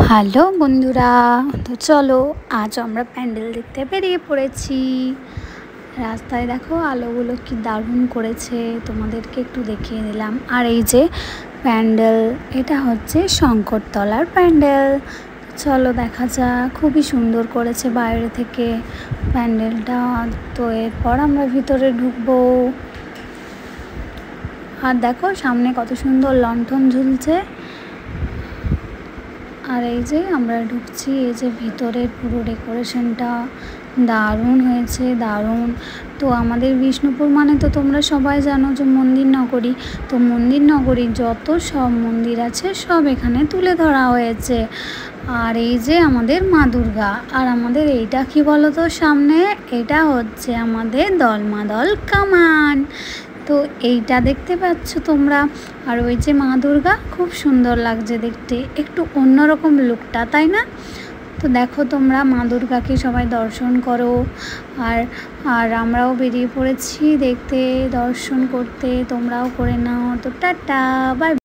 Hello বন্ধুরা, তো চলো আজ আমরা প্যান্ডেল দেখতে বেরিয়ে পড়েছি। রাস্তায় দেখো আলোগুলো কি দারুণ করেছে, তোমাদেরকে একটু দেখিয়ে দিলাম। আর এই যে প্যান্ডেল, এটা হচ্ছে শঙ্করতলার প্যান্ডেল। চলো দেখা যাক, খুবই সুন্দর করেছে বাইরে থেকে প্যান্ডেলটা। তো এরপর আমরা ভিতরে ঢুকবো। আর দেখো সামনে কত সুন্দর লণ্ঠন ঝুলছে। আর এই যে আমরা ঢুকছি, এই যে ভিতরের পুরো ডেকোরেশনটা দারুণ হয়েছে, দারুণ। তো আমাদের বিষ্ণুপুর মানে তো তোমরা সবাই জানো যে মন্দির নগরী। তো মন্দির নগরীর যত সব মন্দির আছে সব এখানে তুলে ধরা হয়েছে। আর এই যে আমাদের মা দুর্গা, আর আমাদের এইটা কি বলো তো সামনে, এটা হচ্ছে আমাদের দলমাদল কামান। তো এইটা দেখতে পাচ্ছ তোমরা। আর ওই যে মা দুর্গা, খুব সুন্দর লাগছে দেখতে, একটু অন্যরকম লুকটা, তাই না? তো দেখো তোমরা মা দুর্গাকে সবাই দর্শন করো। আর আর আমরাও বেরিয়ে পড়েছি দেখতে, দর্শন করতে। তোমরাও করে নাও। তো টাটা, বাই।